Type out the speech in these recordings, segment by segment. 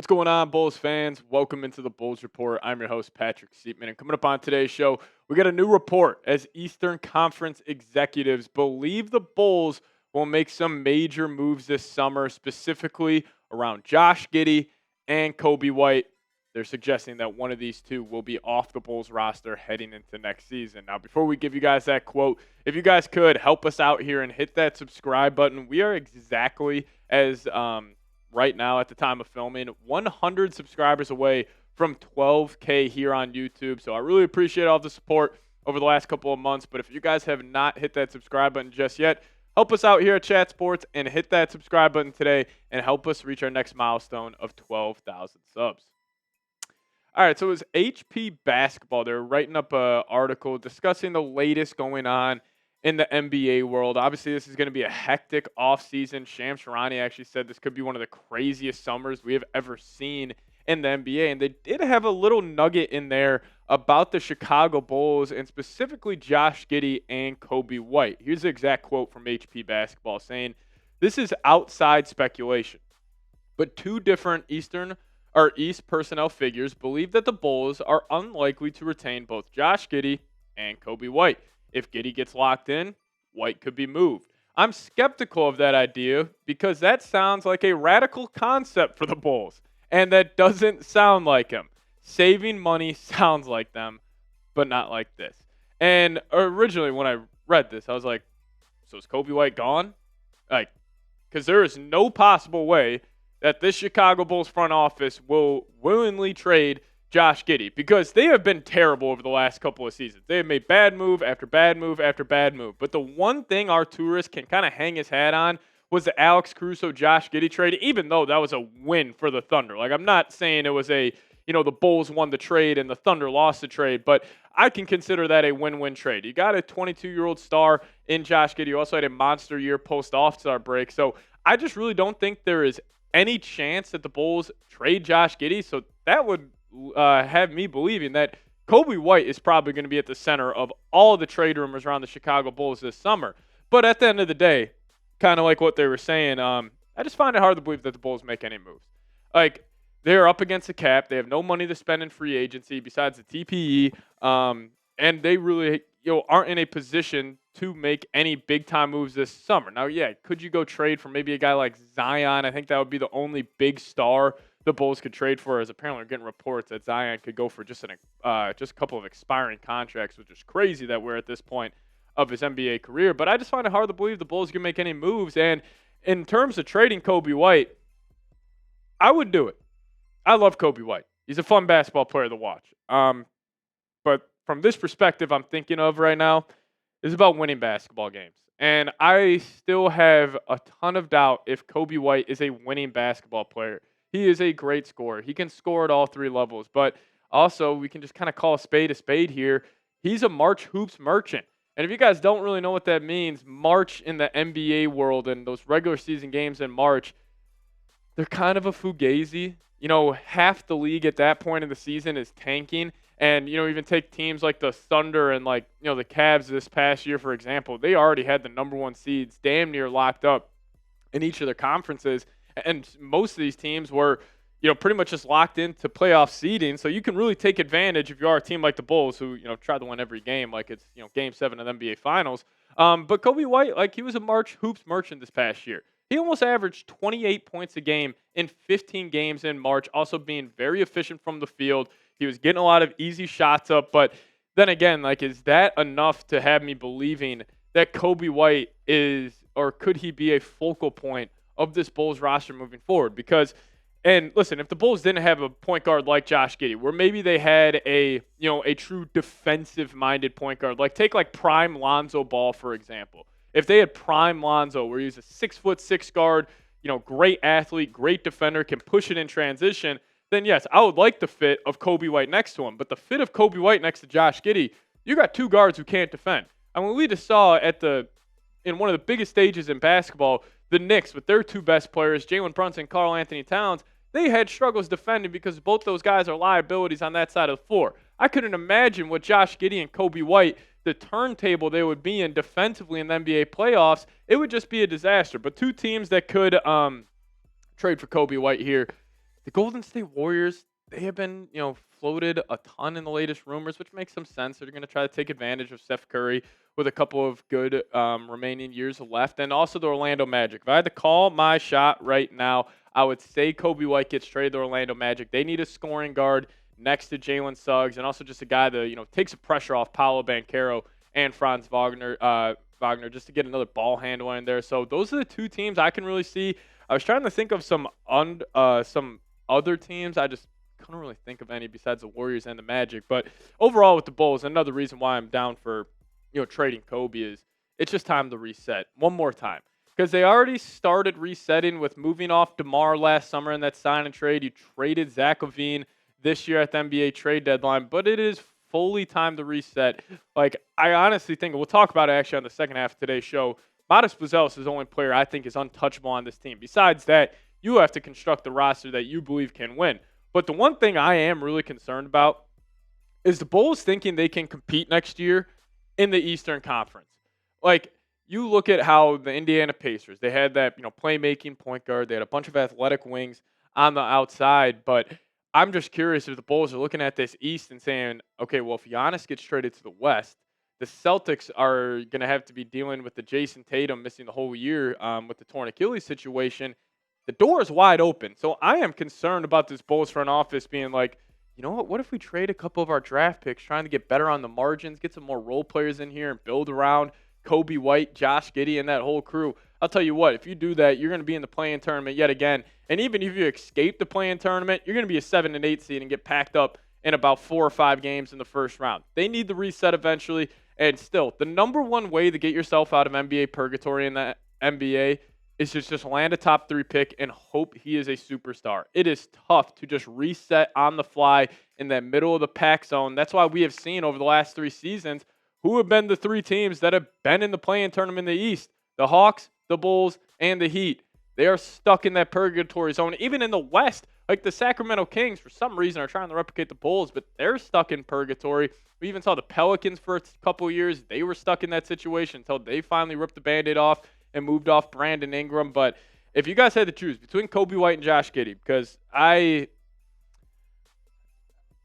What's going on, Bulls fans? Welcome into the Bulls Report. I'm your host, Patrick Siepman. And coming up on today's show, we got a new report as Eastern Conference executives believe the Bulls will make some major moves this summer, specifically around Josh Giddey and Coby White. They're suggesting that one of these two will be off the Bulls roster heading into next season. Now, before we give you guys that quote, if you guys could help us out here and hit that subscribe button, we are exactly as right now at the time of filming 100 subscribers away from 12K here on YouTube. So I really appreciate all the support over the last couple of months. But if you guys have not hit that subscribe button just yet, help us out here at Chat Sports and hit that subscribe button today and help us reach our next milestone of 12,000 subs. All right, so it was HP Basketball. They're writing up an article discussing the latest going on in the NBA world. Obviously, this is going to be a hectic offseason. Shams Charania actually said this could be one of the craziest summers we have ever seen in the NBA. And they did have a little nugget in there about the Chicago Bulls and specifically Josh Giddey and Coby White. Here's the exact quote from HP Basketball saying, "This is outside speculation, but two different East personnel figures believe that the Bulls are unlikely to retain both Josh Giddey and Coby White. If Giddey gets locked in, White could be moved. I'm skeptical of that idea because that sounds like a radical concept for the Bulls, and that doesn't sound like him. Saving money sounds like them, but not like this." And originally when I read this, I was like, so is Coby White gone? Because there is no possible way that this Chicago Bulls front office will willingly trade Josh Giddey because they have been terrible over the last couple of seasons. They have made bad move after bad move after bad move. But the one thing our tourist can kind of hang his hat on was the Alex Caruso-Josh Giddey trade, even though that was a win for the Thunder. Like, I'm not saying it was the Bulls won the trade and the Thunder lost the trade, but I can consider that a win-win trade. You got a 22-year-old star in Josh Giddey. You also had a monster year post-All-Star break. So I just really don't think there is any chance that the Bulls trade Josh Giddey. So that would have me believing that Coby White is probably going to be at the center of all the trade rumors around the Chicago Bulls this summer. But at the end of the day, kind of like what they were saying, I just find it hard to believe that the Bulls make any moves. Like, they're up against the cap. They have no money to spend in free agency besides the TPE, and they really aren't in a position to make any big-time moves this summer. Now, yeah, could you go trade for maybe a guy like Zion? I think that would be the only big star the Bulls could trade for, as apparently we're getting reports that Zion could go for just a couple of expiring contracts, which is crazy that we're at this point of his NBA career. But I just find it hard to believe the Bulls can make any moves. And in terms of trading Coby White, I would do it. I love Coby White. He's a fun basketball player to watch. But from this perspective I'm thinking of right now is about winning basketball games. And I still have a ton of doubt if Coby White is a winning basketball player. He is a great scorer. He can score at all three levels. But also, we can just kind of call a spade here. He's a March hoops merchant. And if you guys don't really know what that means, March in the NBA world and those regular season games in March, they're kind of a fugazi. Half the league at that point in the season is tanking. And, even take teams like the Thunder and the Cavs this past year, for example. They already had the number one seeds damn near locked up in each of their conferences. And most of these teams were, pretty much just locked into playoff seeding. So you can really take advantage if you are a team like the Bulls who, try to win every game like it's, Game 7 of the NBA Finals. But Coby White, he was a March hoops merchant this past year. He almost averaged 28 points a game in 15 games in March, also being very efficient from the field. He was getting a lot of easy shots up. But then again, is that enough to have me believing that Coby White is, or could he be a focal point of this Bulls roster moving forward? Because, and listen, if the Bulls didn't have a point guard like Josh Giddey, where maybe they had a true defensive-minded point guard, take prime Lonzo Ball, for example. If they had prime Lonzo, where he's a 6'6" guard, great athlete, great defender, can push it in transition, then yes, I would like the fit of Coby White next to him. But the fit of Coby White next to Josh Giddey, you got two guards who can't defend. I mean, we just saw in one of the biggest stages in basketball, the Knicks, with their two best players, Jalen Brunson, Karl Anthony Towns, they had struggles defending because both those guys are liabilities on that side of the floor. I couldn't imagine what Josh Giddey and Coby White, the turntable they would be in defensively in the NBA playoffs. It would just be a disaster. But two teams that could trade for Coby White here, The Golden State Warriors, they have been, floated a ton in the latest rumors, which makes some sense. They're going to try to take advantage of Steph Curry with a couple of good remaining years left, and also the Orlando Magic. If I had to call my shot right now, I would say Coby White gets traded to the Orlando Magic. They need a scoring guard next to Jalen Suggs, and also just a guy that takes the pressure off Paolo Banchero and Franz Wagner. Wagner, just to get another ball handler in there. So those are the two teams I can really see. I was trying to think of some other teams. I just couldn't really think of any besides the Warriors and the Magic. But overall, with the Bulls, another reason why I'm down for trading Kobe is it's just time to reset one more time, because they already started resetting with moving off DeMar last summer in that sign and trade. You traded Zach LaVine this year at the NBA trade deadline, but it is fully time to reset. Like, I honestly think, we'll talk about it actually on the second half of today's show, Modest Buzelis is the only player I think is untouchable on this team. Besides that, you have to construct the roster that you believe can win. But the one thing I am really concerned about is the Bulls thinking they can compete next year in the Eastern Conference. Like, you look at how the Indiana Pacers, they had that, playmaking point guard. They had a bunch of athletic wings on the outside. But I'm just curious if the Bulls are looking at this East and saying, okay, well, if Giannis gets traded to the West, the Celtics are going to have to be dealing with the Jason Tatum missing the whole year with the torn Achilles situation. The door is wide open. So I am concerned about this Bulls front office being like, you know what if we trade a couple of our draft picks, trying to get better on the margins, get some more role players in here and build around Coby White, Josh Giddey, and that whole crew. I'll tell you what, if you do that, you're going to be in the play-in tournament yet again. And even if you escape the play-in tournament, you're going to be a 7 and 8 seed and get packed up in about 4 or 5 games in the first round. They need the reset eventually. And still, the number one way to get yourself out of NBA purgatory in the NBA is just land a top 3 pick and hope he is a superstar. It is tough to just reset on the fly in that middle of the pack zone. That's why we have seen over the last 3 seasons who have been the 3 teams that have been in the play-in tournament in the East. The Hawks, the Bulls, and the Heat. They are stuck in that purgatory zone. Even in the West, like the Sacramento Kings, for some reason, are trying to replicate the Bulls, but they're stuck in purgatory. We even saw the Pelicans for a couple of years. They were stuck in that situation until they finally ripped the Band-Aid off and moved off Brandon Ingram. But if you guys had to choose between Coby White and Josh Giddey, because I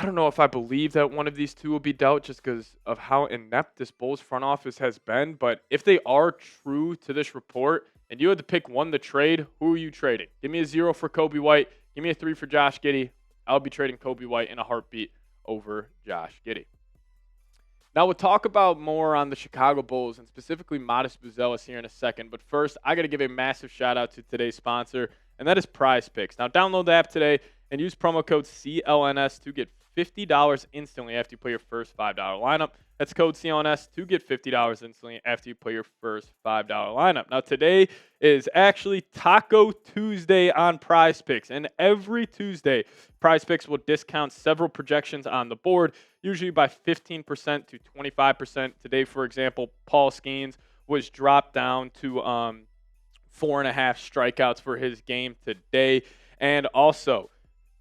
don't know if I believe that one of these two will be dealt just because of how inept this Bulls front office has been. But if they are true to this report and you had to pick one to trade, who are you trading? Give me a 0 for Coby White. Give me a 3 for Josh Giddey. I'll be trading Coby White in a heartbeat over Josh Giddey. Now, we'll talk about more on the Chicago Bulls and specifically Modest Buzelis here in a second. But first, I got to give a massive shout out to today's sponsor, and that is Prize Picks. Now, download the app today and use promo code CLNS to get $50 instantly after you play your first $5 lineup. That's code CLNS to get $50 instantly after you play your first $5 lineup. Now, today is actually Taco Tuesday on Prize Picks. And every Tuesday, Prize Picks will discount several projections on the board, usually by 15% to 25%. Today, for example, Paul Skeens was dropped down to 4.5 strikeouts for his game today. And also,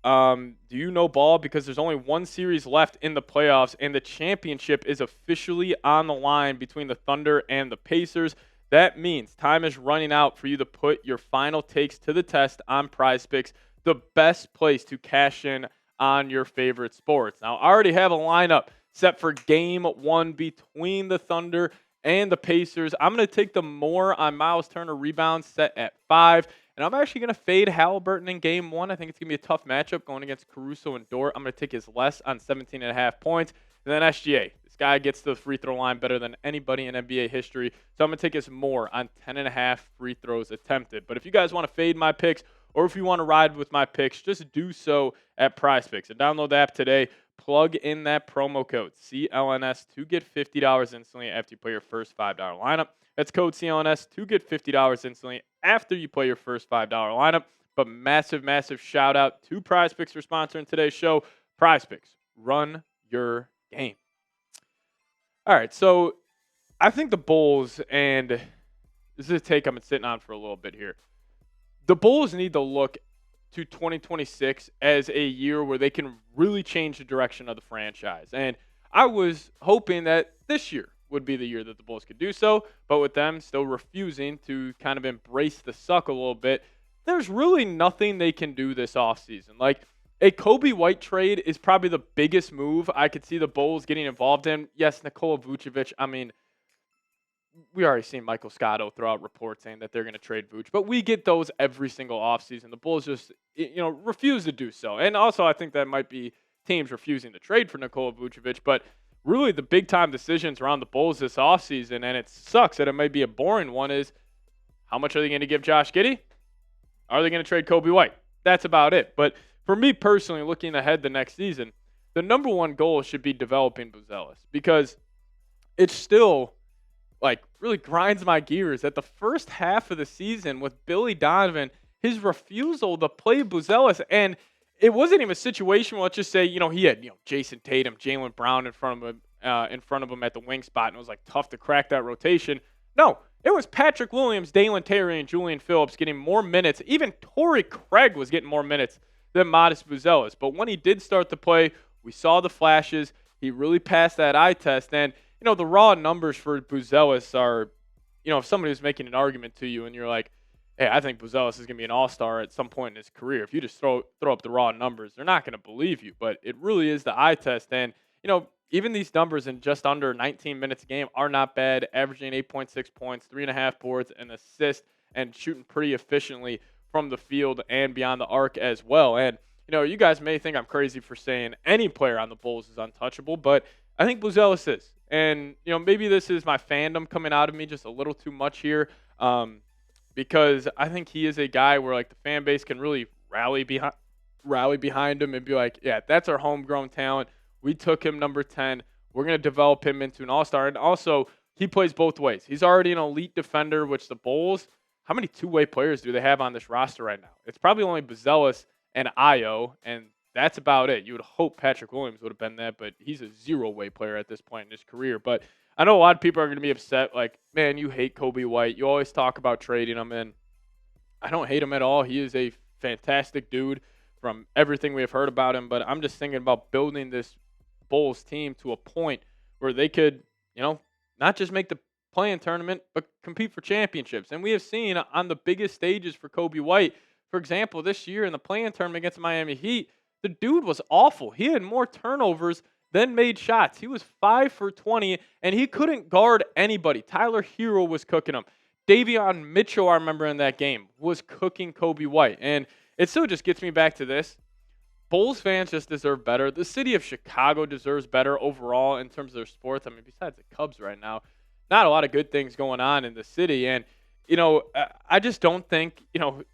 do you know ball? Because there's only one series left in the playoffs, and the championship is officially on the line between the Thunder and the Pacers. That means time is running out for you to put your final takes to the test on Prize Picks, the best place to cash in on your favorite sports. Now, I already have a lineup set for Game 1 between the Thunder and the Pacers. I'm going to take the more on Miles Turner rebounds set at 5. And I'm actually going to fade Halliburton in Game 1. I think it's going to be a tough matchup going against Caruso and Dort. I'm going to take his less on 17.5 points. And then SGA. This guy gets to the free throw line better than anybody in NBA history. So I'm going to take his more on 10.5 free throws attempted. But if you guys want to fade my picks, or if you want to ride with my picks, just do so at Prize Picks. And download the app today. Plug in that promo code CLNS to get $50 instantly after you play your first $5 lineup. That's code CLNS to get $50 instantly after you play your first $5 lineup. But massive, massive shout out to Prize Picks for sponsoring today's show. Prize Picks, run your game. All right, so I think the Bulls, and this is a take I've been sitting on for a little bit here. The Bulls need to look to 2026 as a year where they can really change the direction of the franchise. And I was hoping that this year would be the year that the Bulls could do so, but with them still refusing to kind of embrace the suck a little bit, there's really nothing they can do this offseason. Like, a Coby White trade is probably the biggest move I could see the Bulls getting involved in. Yes, Nikola Vucevic, I mean, we already seen Michael Scotto throw out reports saying that they're going to trade Vooch, but we get those every single offseason. The Bulls just, refuse to do so. And also, I think that might be teams refusing to trade for Nikola Vucevic, but really the big time decisions around the Bulls this offseason, and it sucks that it might be a boring one, is how much are they going to give Josh Giddey? Are they going to trade Coby White? That's about it. But for me personally, looking ahead the next season, the number one goal should be developing Buzelis, because it's still really grinds my gears at the first half of the season with Billy Donovan, his refusal to play Buzelis. And it wasn't even a situation where, let's just say, he had, Jason Tatum, Jaylen Brown in front of him at the wing spot, and it was tough to crack that rotation. No, it was Patrick Williams, Dalen Terry, and Julian Phillips getting more minutes. Even Torrey Craig was getting more minutes than Modest Buzelis. But when he did start to play, we saw the flashes. He really passed that eye test. And the raw numbers for Buzelis are, if somebody was making an argument to you and you're like, hey, I think Buzelis is going to be an all-star at some point in his career, if you just throw up the raw numbers, they're not going to believe you. But it really is the eye test. And, even these numbers in just under 19 minutes a game are not bad, averaging 8.6 points, 3.5 boards, and assist, and shooting pretty efficiently from the field and beyond the arc as well. And, you guys may think I'm crazy for saying any player on the Bulls is untouchable, but I think Buzelis is. And, maybe this is my fandom coming out of me just a little too much here, because I think he is a guy where, the fan base can really rally behind him and be like, yeah, that's our homegrown talent. We took him number 10. We're going to develop him into an all-star. And also, he plays both ways. He's already an elite defender, which the Bulls, how many two-way players do they have on this roster right now? It's probably only Buzelis and Ayo, and that's about it. You would hope Patrick Williams would have been that, but he's a zero-way player at this point in his career. But I know a lot of people are going to be upset, like, man, you hate Coby White. You always talk about trading him, and I don't hate him at all. He is a fantastic dude from everything we have heard about him, but I'm just thinking about building this Bulls team to a point where they could, not just make the play-in tournament, but compete for championships. And we have seen on the biggest stages for Coby White, for example, this year in the play-in tournament against the Miami Heat, the dude was awful. He had more turnovers than made shots. He was 5 for 20, and he couldn't guard anybody. Tyler Hero was cooking him. Davion Mitchell, I remember in that game, was cooking Coby White. And it still just gets me back to this. Bulls fans just deserve better. The city of Chicago deserves better overall in terms of their sports. I mean, besides the Cubs right now, not a lot of good things going on in the city. And, I just don't think,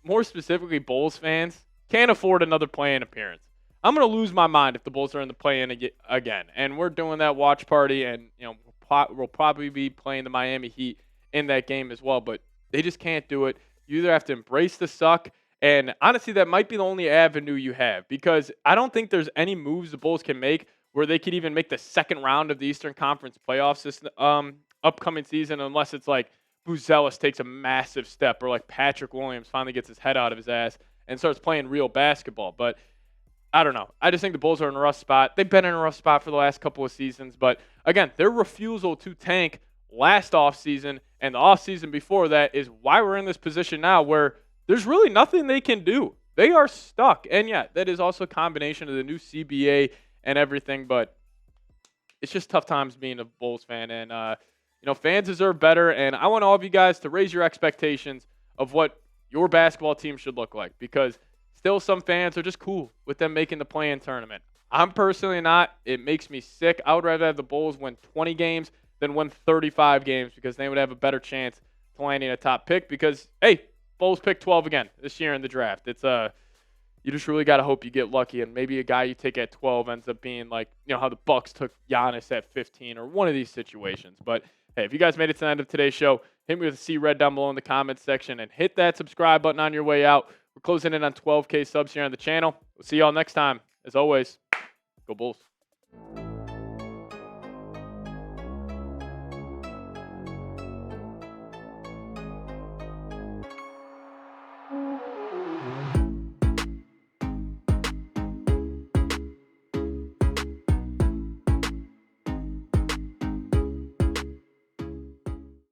more specifically Bulls fans can't afford another play-in appearance. I'm going to lose my mind if the Bulls are in the play-in again. And we're doing that watch party, and, we'll probably be playing the Miami Heat in that game as well. But they just can't do it. You either have to embrace the suck, and honestly, that might be the only avenue you have, because I don't think there's any moves the Bulls can make where they could even make the second round of the Eastern Conference playoffs this upcoming season, unless it's like Buzelis takes a massive step, or like Patrick Williams finally gets his head out of his ass and starts playing real basketball. But I don't know. I just think the Bulls are in a rough spot. They've been in a rough spot for the last couple of seasons. But again, their refusal to tank last offseason and the offseason before that is why we're in this position now where there's really nothing they can do. They are stuck. And yeah, that is also a combination of the new CBA and everything. But it's just tough times being a Bulls fan. And, fans deserve better. And I want all of you guys to raise your expectations of what your basketball team should look like, because still some fans are just cool with them making the play-in tournament. I'm personally not. It makes me sick. I would rather have the Bulls win 20 games than win 35 games, because they would have a better chance to landing a top pick, because, hey, Bulls pick 12 again this year in the draft. It's you just really got to hope you get lucky, and maybe a guy you take at 12 ends up being like, how the Bucks took Giannis at 15 or one of these situations. But hey, if you guys made it to the end of today's show, hit me with a C red down below in the comments section and hit that subscribe button on your way out. We're closing in on 12K subs here on the channel. We'll see y'all next time. As always, go Bulls.